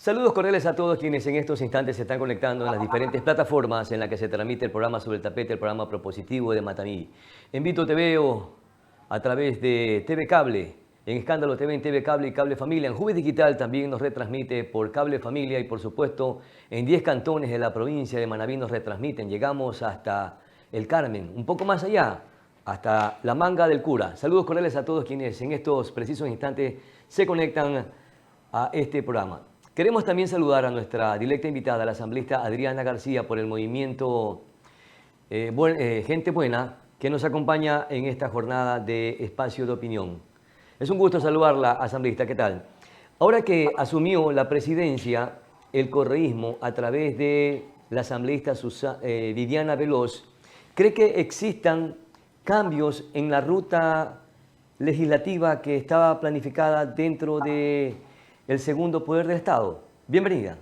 Saludos cordiales a todos quienes en estos instantes se están conectando en las diferentes plataformas en las que se transmite el programa Sobre el Tapete, el programa propositivo de Matamí. En Vito TV o a través de TV Cable, en Escándalo TV, en TV Cable y Cable Familia. En Juve Digital también nos retransmite por Cable Familia y por supuesto en 10 cantones de la provincia de Manabí nos retransmiten. Llegamos hasta El Carmen, un poco más allá, hasta La Manga del Cura. Saludos cordiales a todos quienes en estos precisos instantes se conectan a este programa. Queremos también saludar a nuestra directa invitada, la asambleísta Adriana García, por el movimiento Gente Buena, que nos acompaña en esta jornada de Espacio de Opinión. Es un gusto saludarla, asambleísta, ¿qué tal? Ahora que asumió la presidencia el correísmo a través de la asambleísta Viviana Veloz, ¿cree que existan cambios en la ruta legislativa que estaba planificada dentro de el segundo poder del Estado? Bienvenida.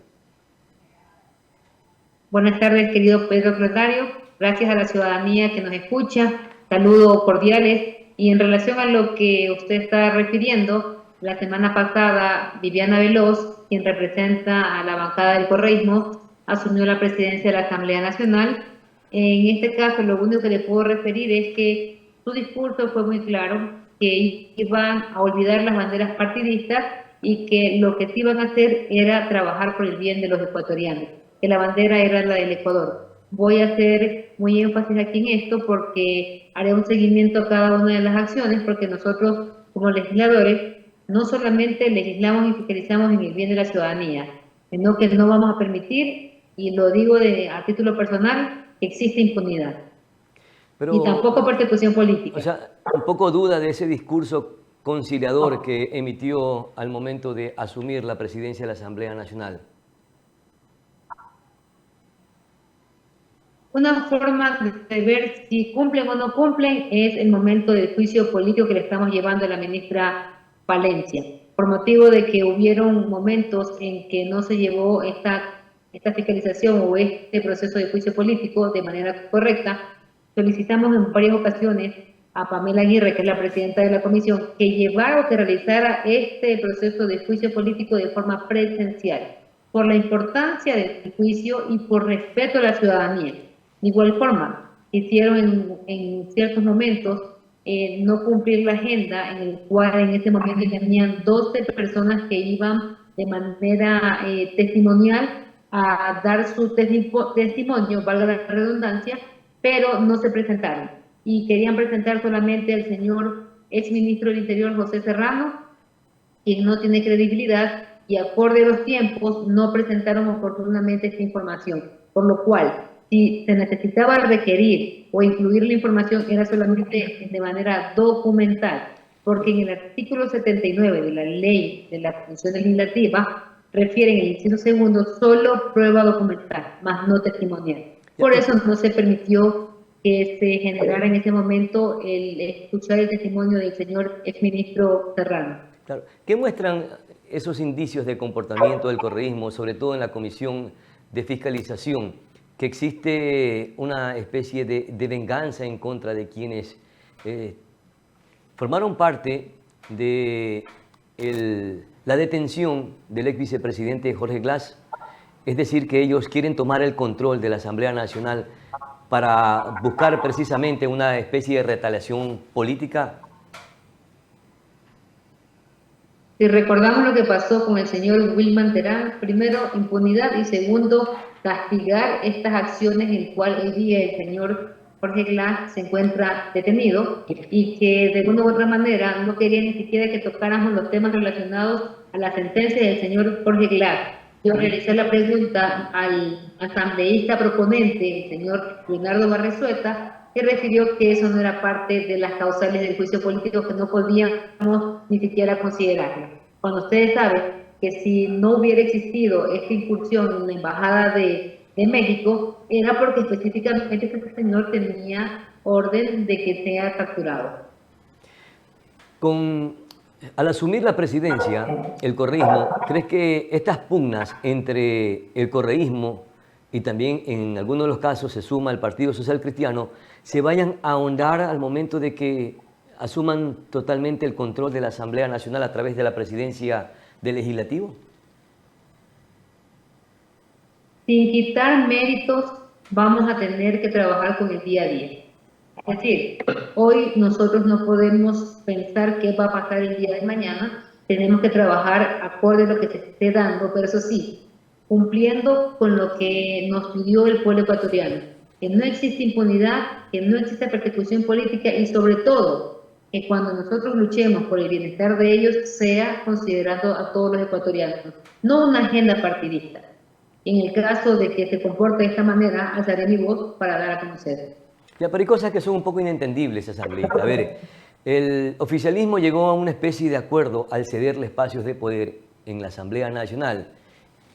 Buenas tardes, querido Pedro Secretario. Gracias a la ciudadanía que nos escucha. Saludos cordiales. Y en relación a lo que usted está refiriendo, la semana pasada Viviana Veloz, quien representa a la bancada del correísmo, asumió la presidencia de la Asamblea Nacional. En este caso, lo único que le puedo referir es que su discurso fue muy claro, que iban a olvidar las banderas partidistas y que lo que sí iban a hacer era trabajar por el bien de los ecuatorianos, que la bandera era la del Ecuador. Voy a hacer muy énfasis aquí en esto porque haré un seguimiento a cada una de las acciones, porque nosotros como legisladores no solamente legislamos y fiscalizamos en el bien de la ciudadanía, sino que no vamos a permitir, y lo digo a título personal, que existe impunidad. Pero, y tampoco persecución política. O sea, un poco duda de ese discurso conciliador que emitió al momento de asumir la presidencia de la Asamblea Nacional. Una forma de ver si cumplen o no cumplen es el momento del juicio político que le estamos llevando a la ministra Palencia, por motivo de que hubieron momentos en que no se llevó esta fiscalización o este proceso de juicio político de manera correcta. Solicitamos en varias ocasiones a Pamela Aguirre, que es la presidenta de la comisión, que llevara o que realizara este proceso de juicio político de forma presencial, por la importancia del juicio y por respeto a la ciudadanía. De igual forma, hicieron en ciertos momentos no cumplir la agenda, en el cual en ese momento tenían 12 personas que iban de manera testimonial a dar su testimonio, valga la redundancia, pero no se presentaron. Y querían presentar solamente al señor exministro del Interior, José Serrano, quien no tiene credibilidad, y acorde a los tiempos no presentaron oportunamente esta información, por lo cual si se necesitaba requerir o incluir la información era solamente de manera documental, porque en el artículo 79 de la ley de la función legislativa refiere en el inciso segundo solo prueba documental, más no testimonial. Por eso no se permitió que se generara en ese momento el escuchar el testimonio del señor exministro Serrano. Claro. ¿Qué muestran esos indicios de comportamiento del correísmo, sobre todo en la Comisión de Fiscalización, que existe una especie de venganza en contra de quienes formaron parte de la detención del ex vicepresidente Jorge Glass? Es decir, que ellos quieren tomar el control de la Asamblea Nacional para buscar precisamente una especie de retaliación política. Si recordamos lo que pasó con el señor Wilman Terán, primero impunidad y segundo castigar estas acciones en las cuales hoy día el señor Jorge Glass se encuentra detenido y que de una u otra manera no quería ni siquiera que tocáramos los temas relacionados a la sentencia del señor Jorge Glass. Yo realicé la pregunta al asambleísta proponente, el señor Leonardo Barresueta, que refirió que eso no era parte de las causales del juicio político, que no podíamos ni siquiera considerarlo. Cuando ustedes saben que si no hubiera existido esta incursión en la Embajada de México, era porque específicamente este señor tenía orden de que sea capturado. Al asumir la presidencia, el correísmo, ¿crees que estas pugnas entre el correísmo y también en algunos de los casos se suma el Partido Social Cristiano, se vayan a ahondar al momento de que asuman totalmente el control de la Asamblea Nacional a través de la presidencia del Legislativo? sin quitar méritos, vamos a tener que trabajar con el día a día. Es decir, hoy nosotros no podemos pensar qué va a pasar el día de mañana, tenemos que trabajar acorde a lo que se esté dando, pero eso sí, cumpliendo con lo que nos pidió el pueblo ecuatoriano, que no existe impunidad, que no existe persecución política y sobre todo, que cuando nosotros luchemos por el bienestar de ellos, sea considerando a todos los ecuatorianos, no una agenda partidista. En el caso de que se comporte de esta manera, alzaré mi voz para dar a conocer. Ya, pero hay cosas que son un poco inentendibles, asambleísta. A ver, el oficialismo llegó a una especie de acuerdo al cederle espacios de poder en la Asamblea Nacional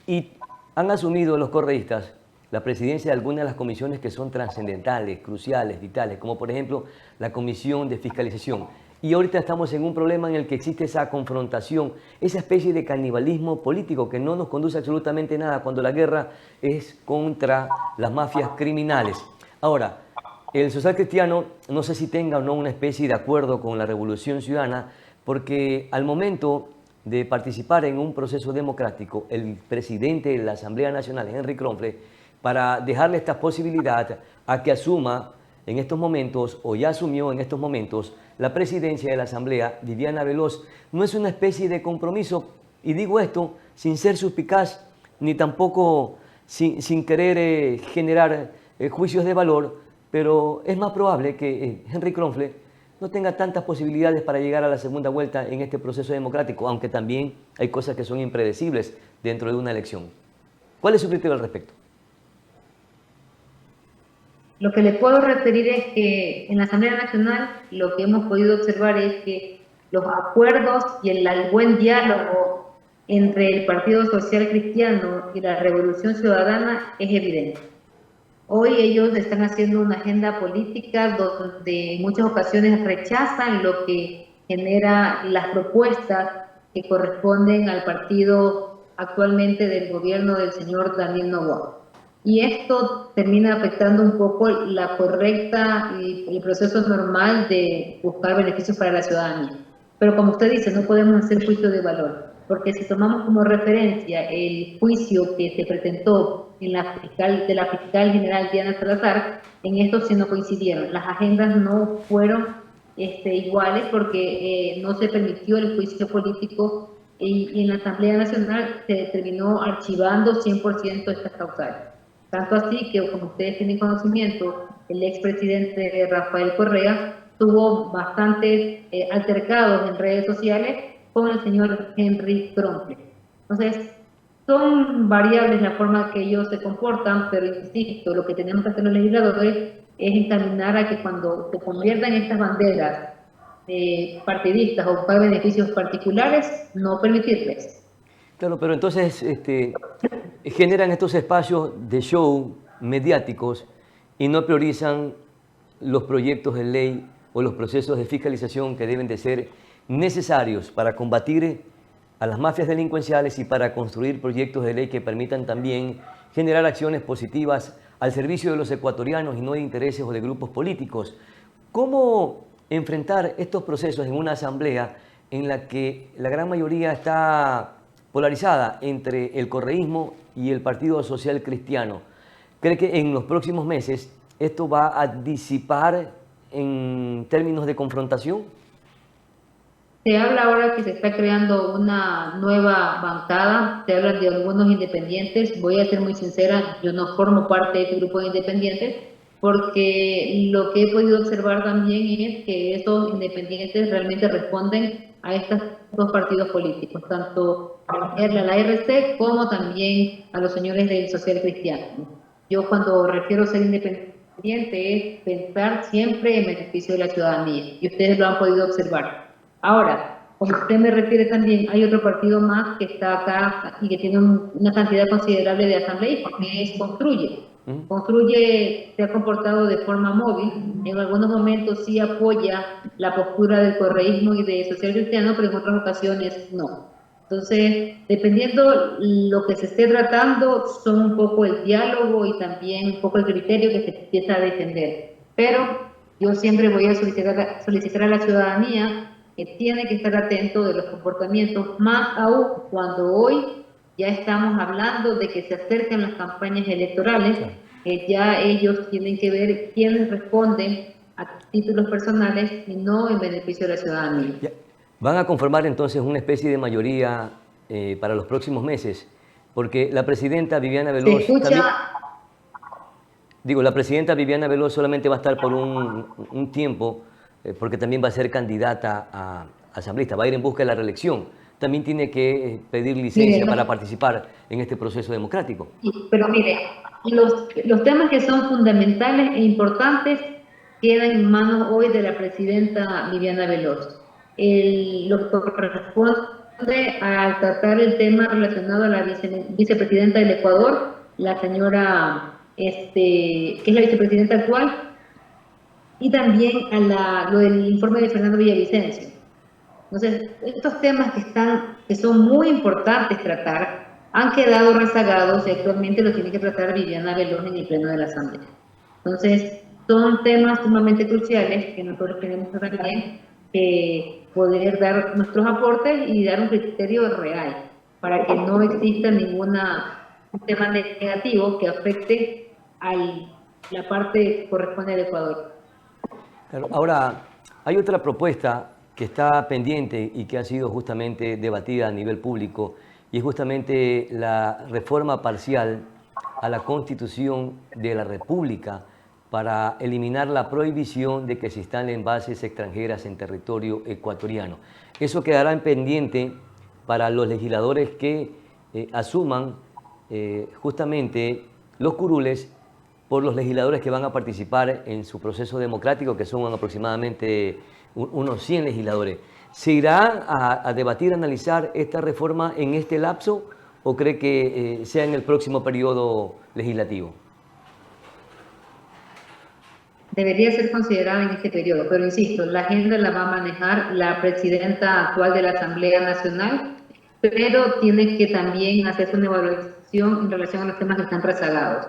y han asumido los correístas la presidencia de algunas de las comisiones que son trascendentales, cruciales, vitales, como por ejemplo la Comisión de Fiscalización. Y ahorita estamos en un problema en el que existe esa confrontación, esa especie de canibalismo político que no nos conduce absolutamente nada cuando la guerra es contra las mafias criminales. Ahora, el social cristiano no sé si tenga o no una especie de acuerdo con la Revolución Ciudadana, porque al momento de participar en un proceso democrático, el presidente de la Asamblea Nacional, Henry Kronfle, para dejarle esta posibilidad a que asuma en estos momentos, o ya asumió en estos momentos, la presidencia de la Asamblea, Viviana Veloz, no es una especie de compromiso, y digo esto sin ser suspicaz, ni tampoco sin querer generar juicios de valor, pero es más probable que Henry Kronfle no tenga tantas posibilidades para llegar a la segunda vuelta en este proceso democrático, aunque también hay cosas que son impredecibles dentro de una elección. ¿Cuál es su criterio al respecto? Lo que le puedo referir es que en la Asamblea Nacional lo que hemos podido observar es que los acuerdos y el buen diálogo entre el Partido Social Cristiano y la Revolución Ciudadana es evidente. Hoy ellos están haciendo una agenda política donde en muchas ocasiones rechazan lo que genera las propuestas que corresponden al partido actualmente del gobierno del señor Daniel Noboa. Y esto termina afectando un poco la correcta y el proceso normal de buscar beneficios para la ciudadanía. Pero como usted dice, no podemos hacer juicio de valor, porque si tomamos como referencia el juicio que se presentó en de la fiscal general Diana Salazar, en esto sí no coincidieron. Las agendas no fueron iguales porque no se permitió el juicio político y en la Asamblea Nacional se terminó archivando 100% estas causales. Tanto así que, como ustedes tienen conocimiento, el expresidente Rafael Correa tuvo bastantes altercados en redes sociales con el señor Henry Kronfle. Entonces, son variables la forma que ellos se comportan, pero insisto, lo que tenemos que hacer los legisladores es encaminar a que cuando se conviertan estas banderas partidistas o buscar beneficios particulares, no permitirles. Claro, pero entonces generan estos espacios de show mediáticos y no priorizan los proyectos de ley o los procesos de fiscalización que deben de ser necesarios para combatir a las mafias delincuenciales y para construir proyectos de ley que permitan también generar acciones positivas al servicio de los ecuatorianos y no de intereses o de grupos políticos. ¿Cómo enfrentar estos procesos en una asamblea en la que la gran mayoría está polarizada entre el correísmo y el Partido Social Cristiano? ¿Cree que en los próximos meses esto va a disipar en términos de confrontación? Se habla ahora que se está creando una nueva bancada, se habla de algunos independientes. Voy a ser muy sincera, yo no formo parte de este grupo de independientes, porque lo que he podido observar también es que estos independientes realmente responden a estos dos partidos políticos, tanto a la RC como también a los señores del Social Cristiano. Yo cuando refiero a ser independiente es pensar siempre en beneficio de la ciudadanía, y ustedes lo han podido observar. Ahora, como usted me refiere también, hay otro partido más que está acá y que tiene una cantidad considerable de asambleístas, que es Construye. Construye se ha comportado de forma móvil, en algunos momentos sí apoya la postura del correísmo y de Social Cristiano, pero en otras ocasiones no. Entonces, dependiendo lo que se esté tratando, son un poco el diálogo y también un poco el criterio que se empieza a defender. Pero yo siempre voy a solicitar a la ciudadanía que tiene que estar atento de los comportamientos, más aún cuando hoy Ya estamos hablando de que se acercan las campañas electorales, Claro. ya ellos tienen que ver quiénes responden a títulos personales y no en beneficio de la ciudadanía. Ya. Van a conformar entonces una especie de mayoría para los próximos meses, porque la presidenta Viviana Se Veloz escucha, también, digo, la presidenta Viviana Veloz solamente va a estar por un tiempo, porque también va a ser candidata a asambleísta, va a ir en busca de la reelección. También tiene que pedir mire, licencia para participar en este proceso democrático. pero mire, los temas que son fundamentales e importantes quedan en manos hoy de la presidenta Viviana Veloz. Lo que corresponde a tratar el tema relacionado a la vicepresidenta del Ecuador, la señora, que es la vicepresidenta actual, y también a lo del informe de Fernando Villavicencio. Entonces, estos temas que son muy importantes tratar, han quedado rezagados y actualmente lo tiene que tratar Viviana Veloz en el Pleno de la Asamblea. Entonces, son temas sumamente cruciales que nosotros tenemos también poder dar nuestros aportes y dar un criterio real para que no exista ningún tema negativo que afecte a la parte que corresponde al Ecuador. Claro. Ahora, hay otra propuesta que está pendiente y que ha sido justamente debatida a nivel público, y es justamente la reforma parcial a la Constitución de la República para eliminar la prohibición de que se instalen bases extranjeras en territorio ecuatoriano. Eso quedará en pendiente para los legisladores que asuman justamente los curules por los legisladores que van a participar en su proceso democrático, que son aproximadamente unos 100 legisladores. ¿Se irá a debatir, a analizar esta reforma en este lapso o cree que sea en el próximo periodo legislativo? Debería ser considerada en este periodo, pero insisto, la agenda la va a manejar la presidenta actual de la Asamblea Nacional, pero tiene que también hacerse una evaluación en relación a los temas que están rezagados.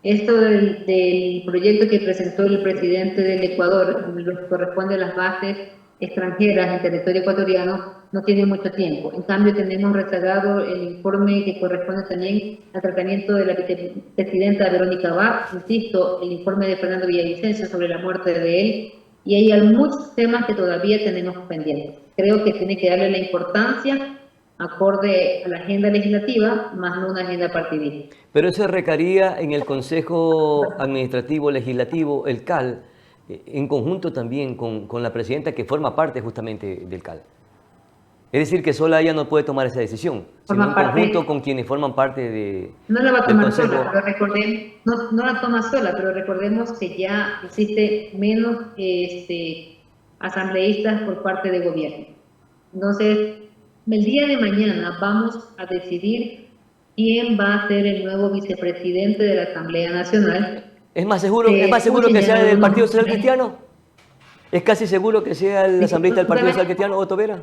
Esto del proyecto que presentó el presidente del Ecuador, lo que corresponde a las bases extranjeras en territorio ecuatoriano, no tiene mucho tiempo. En cambio, tenemos rezagado el informe que corresponde también al tratamiento de la vicepresidenta Verónica Abad, insisto, el informe de Fernando Villavicencio sobre la muerte de él, y hay muchos temas que todavía tenemos pendientes. Creo que tiene que darle la importancia acorde a la agenda legislativa, más no una agenda partidista. Pero eso recaería en el Consejo Administrativo Legislativo, el CAL, en conjunto también con la presidenta que forma parte justamente del CAL. Es decir, que sola ella no puede tomar esa decisión, sino en conjunto con quienes forman parte no la va a del tomar Consejo. sola, pero recordemos, no la toma sola, pero recordemos que ya existe menos asambleístas por parte de gobierno. Entonces, el día de mañana vamos a decidir quién va a ser el nuevo vicepresidente de la Asamblea Nacional. ¿Es más seguro que sea del Partido Social Cristiano? ¿Es casi seguro que sea el asambleísta del Partido Social Cristiano, Otto Vera?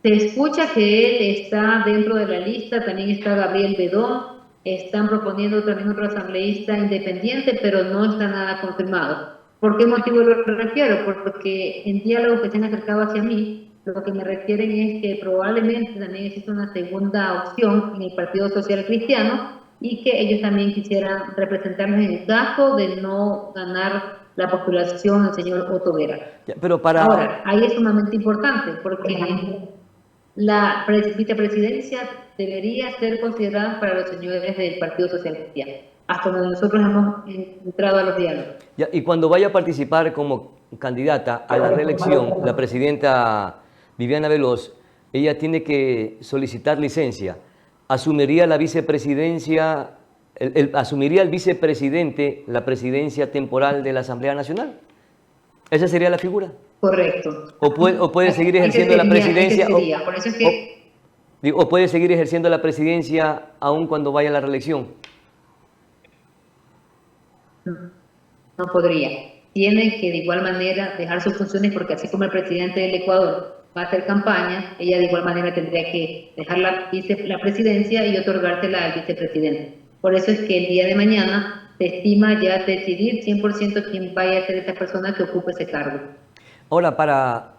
Se escucha que él está dentro de la lista, también está Gabriel Bedón, están proponiendo también otro asambleísta independiente, pero no está nada confirmado. ¿Por qué motivo lo refiero? Porque en diálogos que se han acercado hacia mí, lo que me refieren es que probablemente también existe una segunda opción en el Partido Social Cristiano y que ellos también quisieran representarnos en el caso de no ganar la postulación del señor Otto Vera. Pero Ahora, ahí es sumamente importante porque la vicepresidencia debería ser considerada para los señores del Partido Social Cristiano, hasta donde nosotros hemos entrado a los diálogos. Y cuando vaya a participar como candidata a la reelección, la presidenta Viviana Veloz, ella tiene que solicitar licencia. ¿Asumiría la vicepresidencia, asumiría el vicepresidente la presidencia temporal de la Asamblea Nacional? ¿Esa sería la figura? Correcto. ¿O puede seguir ejerciendo la presidencia? Por eso es que... ¿O puede seguir ejerciendo la presidencia aún cuando vaya a la reelección? No podría. Tiene que de igual manera dejar sus funciones porque así como el presidente del Ecuador va a hacer campaña, ella de igual manera tendría que dejar la presidencia y otorgársela al vicepresidente. Por eso es que el día de mañana se estima ya decidir 100% quién vaya a ser esa persona que ocupe ese cargo. Ahora, para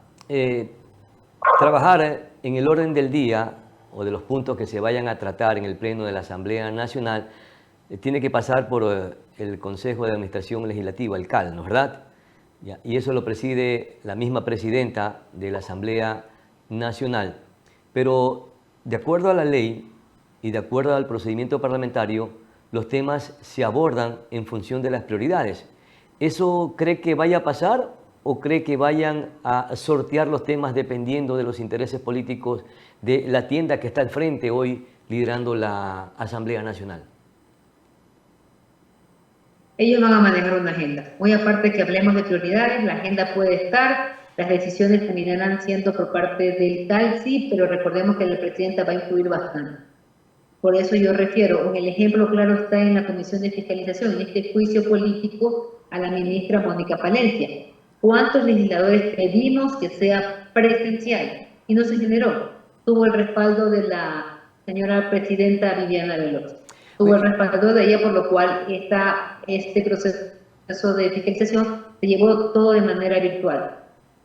trabajar en el orden del día o de los puntos que se vayan a tratar en el Pleno de la Asamblea Nacional tiene que pasar por el Consejo de Administración Legislativa, el CAL, ¿no es verdad? Ya, y eso lo preside la misma presidenta de la Asamblea Nacional. Pero de acuerdo a la ley y de acuerdo al procedimiento parlamentario, los temas se abordan en función de las prioridades. ¿Eso cree que vaya a pasar o cree que vayan a sortear los temas dependiendo de los intereses políticos de la tienda que está al frente hoy liderando la Asamblea Nacional? Ellos van a manejar una agenda. Muy aparte que hablemos de prioridades, la agenda puede estar, las decisiones terminarán siendo por parte del CAL, sí, pero recordemos que la presidenta va a influir bastante. Por eso yo refiero, el ejemplo claro está en la Comisión de Fiscalización, en este juicio político a la ministra Mónica Palencia. ¿Cuántos legisladores pedimos que sea presencial? Y no se generó. Tuvo el respaldo de la señora presidenta Viviana Veloz. Tuvo el respaldo de ella, por lo cual este proceso de fiscalización se llevó todo de manera virtual.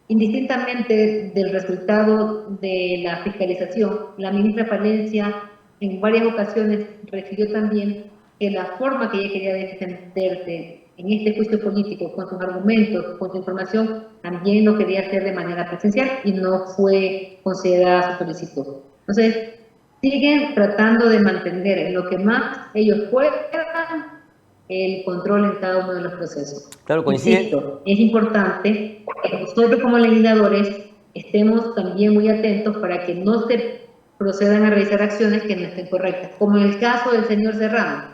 Indistintamente del resultado de la fiscalización, la ministra Palencia en varias ocasiones refirió también que la forma que ella quería defenderse en este juicio político, con sus argumentos, con su información, también lo quería hacer de manera presencial y no fue considerada su solicitud. Entonces, siguen tratando de mantener lo que más ellos puedan el control en cada uno de los procesos. Claro, coincide. Insisto, es importante que nosotros como legisladores estemos también muy atentos para que no se procedan a realizar acciones que no estén correctas. Como en el caso del señor Serrano,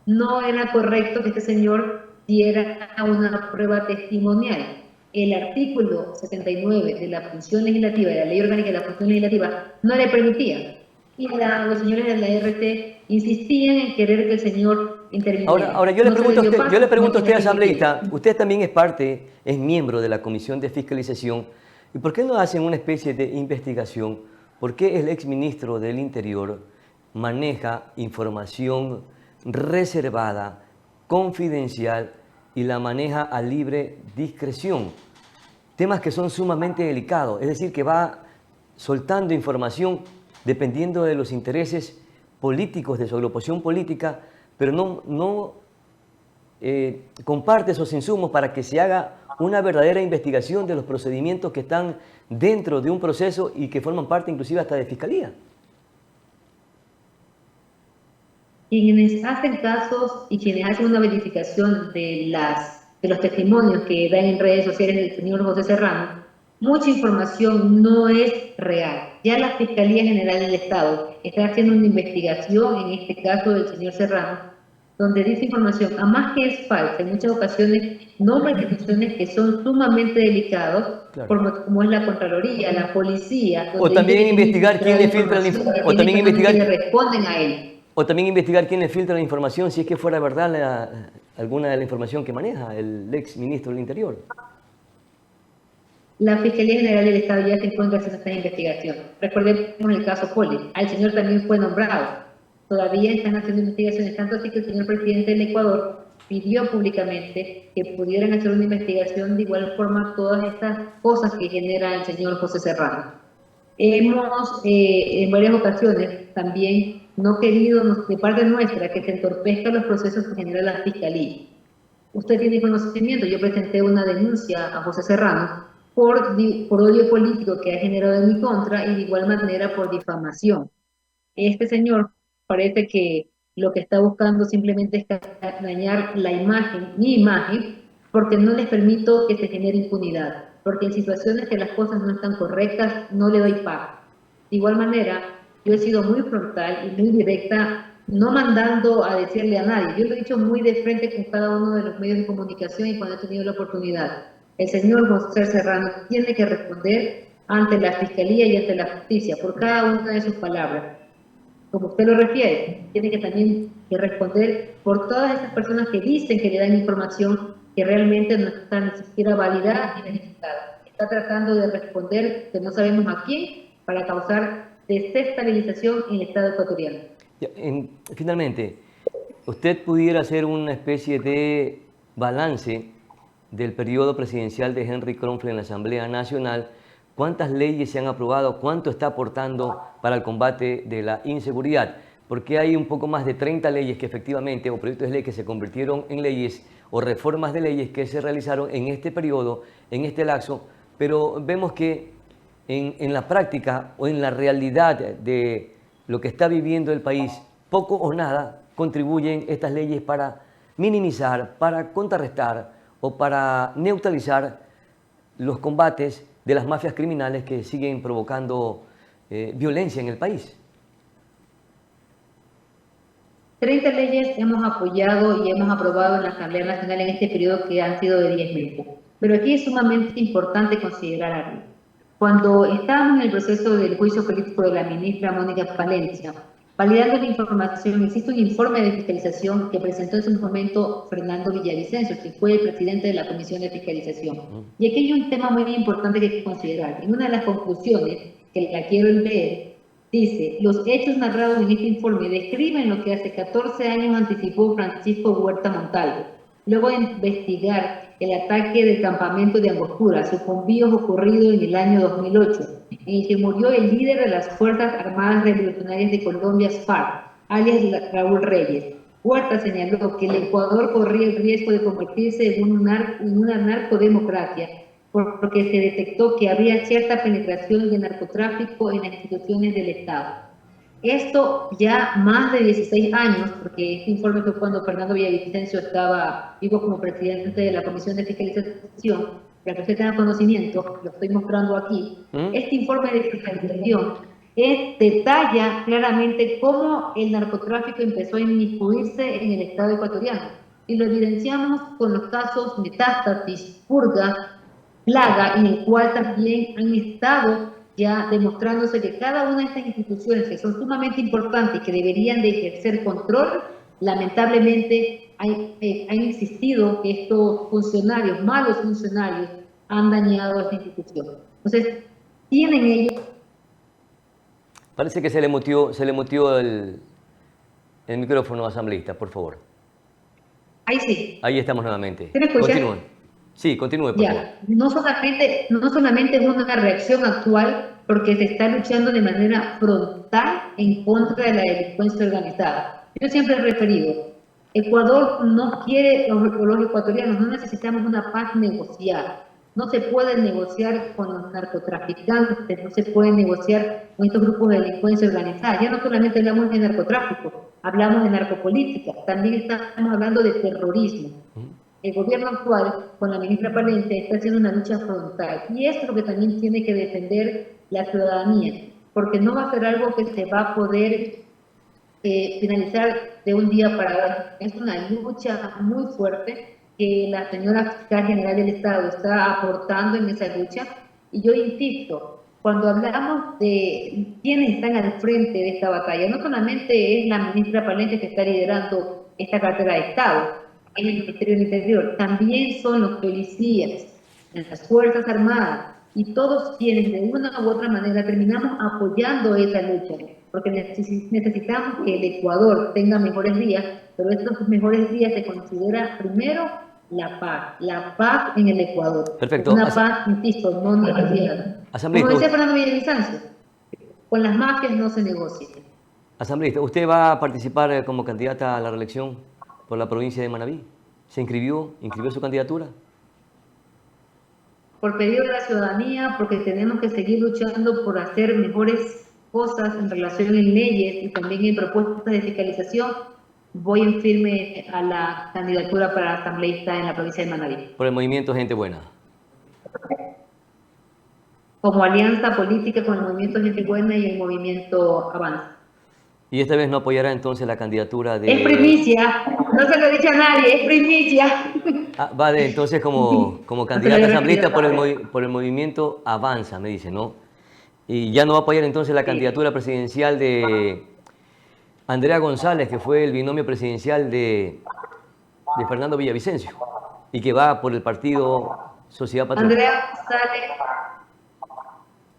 no era correcto que este señor diera una prueba testimonial. El artículo 79 de la función legislativa, de la Ley Orgánica de la Función Legislativa, no le permitía. Y los señores de la RT insistían en querer que el señor interviniera. Ahora yo le pregunto a usted, asambleísta, usted también es parte, es miembro de la Comisión de Fiscalización, ¿y por qué no hacen una especie de investigación? ¿Por qué el exministro del Interior maneja información reservada, confidencial y la maneja a libre discreción? Temas que son sumamente delicados, es decir, que va soltando información dependiendo de los intereses políticos de su agrupación política, pero no comparte esos insumos para que se haga una verdadera investigación de los procedimientos que están dentro de un proceso y que forman parte inclusive hasta de fiscalía. Quienes hacen casos y quienes hacen una verificación de los testimonios que dan en redes sociales del señor José Serrano, mucha información no es real. Ya la Fiscalía General del Estado está haciendo una investigación en este caso del señor Serrano, donde dice información, a más que es falsa, en muchas ocasiones nombra instituciones que son sumamente delicados, claro, como es la Contraloría, la Policía. O también investigar quién le filtra la información, o también investigar que responden a él. O también investigar quién le filtra la información, si es que fuera verdad alguna de la información que maneja el ex ministro del Interior. La Fiscalía General del Estado ya se encuentra haciendo esta investigación. Recordemos el caso Poli, al señor también fue nombrado. Todavía están haciendo investigaciones, tanto así que el señor presidente del Ecuador pidió públicamente que pudieran hacer una investigación de igual forma todas estas cosas que genera el señor José Serrano. Hemos en varias ocasiones también no querido de parte nuestra que se entorpezcan los procesos que genera la Fiscalía. Usted tiene conocimiento, yo presenté una denuncia a José Serrano por odio político que ha generado en mi contra y de igual manera por difamación. Este señor parece que lo que está buscando simplemente es dañar la imagen, mi imagen, porque no les permito que se genere impunidad, porque en situaciones que las cosas no están correctas no le doy paz. De igual manera, yo he sido muy frontal y muy directa, no mandando a decirle a nadie, yo lo he dicho muy de frente con cada uno de los medios de comunicación y cuando he tenido la oportunidad. El señor José Serrano tiene que responder ante la Fiscalía y ante la Justicia por cada una de sus palabras. Como usted lo refiere, tiene que también responder por todas esas personas que dicen que le dan información que realmente no está ni siquiera validada ni verificada. Está tratando de responder, que no sabemos a quién, para causar desestabilización en el Estado ecuatoriano. Finalmente, ¿usted pudiera hacer una especie de balance del periodo presidencial de Henry Kronfle en la Asamblea Nacional ¿Cuántas leyes se han aprobado? ¿Cuánto está aportando para el combate de la inseguridad? Porque hay un poco más de 30 leyes que efectivamente, o proyectos de ley que se convirtieron en leyes, o reformas de leyes que se realizaron en este periodo, en este lapso, pero vemos que en la práctica o en la realidad de lo que está viviendo el país, poco o nada contribuyen estas leyes para minimizar, para contrarrestar o para neutralizar los combates de las mafias criminales que siguen provocando violencia en el país. 30 leyes hemos apoyado y hemos aprobado en la Asamblea Nacional en este periodo que han sido de 10 meses. Pero aquí es sumamente importante considerar algo. Cuando estábamos en el proceso del juicio político de la ministra Mónica Palencia, validando la información, existe un informe de fiscalización que presentó en su momento Fernando Villavicencio, que fue el presidente de la Comisión de Fiscalización. Y aquí hay un tema muy importante que hay que considerar. En una de las conclusiones, que la quiero leer, dice: los hechos narrados en este informe describen lo que hace 14 años anticipó Francisco Huerta Montalvo. Luego de investigar el ataque del campamento de Angostura, sucumbidos ocurrido en el año 2008, en el que murió el líder de las Fuerzas Armadas Revolucionarias de Colombia, FARC, alias Raúl Reyes. Huerta señaló que el Ecuador corría el riesgo de convertirse en una narcodemocracia, porque se detectó que había cierta penetración de narcotráfico en las instituciones del Estado. Esto ya más de 16 años, porque este informe fue cuando Fernando Villavicencio estaba vivo como presidente de la Comisión de Fiscalización, para que usted tenga conocimiento, lo estoy mostrando aquí. Este informe de fiscalización detalla claramente cómo el narcotráfico empezó a inmiscuirse en el Estado ecuatoriano. Y lo evidenciamos con los casos Metástasis, Purga, Plaga, en el cual también han estado ya demostrándose que cada una de estas instituciones, que son sumamente importantes y que deberían de ejercer control, lamentablemente han insistido que estos funcionarios, malos funcionarios, han dañado a esta institución. Entonces, tienen ellos... Parece que se le mutió el micrófono, asambleísta, por favor. Ahí sí. Ahí estamos nuevamente. ¿Se me escucha? Continúen. Sí, continúe, por favor. No solamente es una reacción actual, porque se está luchando de manera frontal en contra de la delincuencia organizada. Yo siempre he referido, Ecuador no quiere, los ecuatorianos no necesitamos una paz negociada. No se puede negociar con los narcotraficantes, no se puede negociar con estos grupos de delincuencia organizada. Ya no solamente hablamos de narcotráfico, hablamos de narcopolítica, también estamos hablando de terrorismo. El gobierno actual, con la ministra Palencia, está haciendo una lucha frontal. Y eso es lo que también tiene que defender la ciudadanía, porque no va a ser algo que se va a poder finalizar de un día para otro. Es una lucha muy fuerte que la señora fiscal general del Estado está aportando en esa lucha. Y yo insisto, cuando hablamos de quiénes están al frente de esta batalla, no solamente es la ministra Palencia que está liderando esta cartera de Estado, en el Ministerio del Interior, también son los policías, las Fuerzas Armadas y todos quienes de una u otra manera terminamos apoyando esa lucha, porque necesitamos que el Ecuador tenga mejores días, pero estos mejores días se considera primero la paz en el Ecuador. Perfecto. Una paz, insisto, no negociada. Como decía Fernando Villavicencio, con las mafias no se negocia. Asambleísta, ¿usted va a participar como candidata a la reelección por la provincia de Manabí? ¿Se inscribió su candidatura? Por pedido de la ciudadanía, porque tenemos que seguir luchando por hacer mejores cosas en relación en leyes y también en propuestas de fiscalización, voy en firme a la candidatura para asambleísta en la provincia de Manabí. Por el movimiento Gente Buena. Como alianza política con el movimiento Gente Buena y el movimiento Avanza. ¿Y esta vez no apoyará entonces la candidatura de...? Es primicia, no se lo he dicho a nadie, es primicia. Va entonces como candidata asambleísta por el movimiento Avanza, me dice, ¿no? Y ya no va a apoyar entonces la candidatura presidencial de Andrea González, que fue el binomio presidencial de Fernando Villavicencio, y que va por el partido Sociedad Patriótica.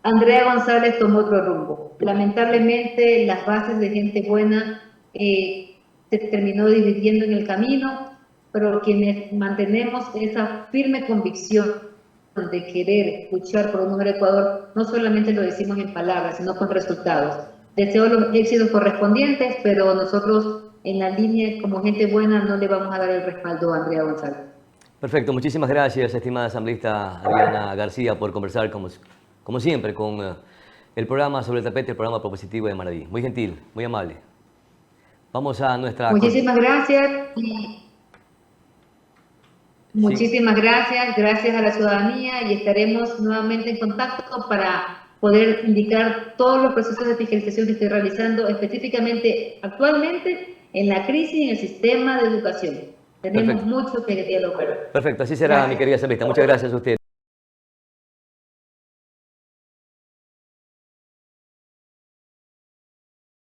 Andrea González tomó otro rumbo. Lamentablemente, las bases de Gente Buena se terminó dividiendo en el camino, pero quienes mantenemos esa firme convicción de querer luchar por un mejor Ecuador, no solamente lo decimos en palabras, sino con resultados. Deseo los éxitos correspondientes, pero nosotros en la línea, como gente buena, no le vamos a dar el respaldo a Andrea González. Perfecto, muchísimas gracias, estimada asambleísta Adriana García, por conversar como siempre con el programa Sobre el Tapete, el programa propositivo de Maraví. Muy gentil, muy amable. Vamos a nuestra... Muchísimas gracias. Muchísimas gracias, gracias a la ciudadanía y estaremos nuevamente en contacto para poder indicar todos los procesos de fiscalización que estoy realizando específicamente actualmente en la crisis en el sistema de educación. Tenemos mucho que dialogar. Perfecto, así será, mi querida asambleísta. Muchas gracias a usted.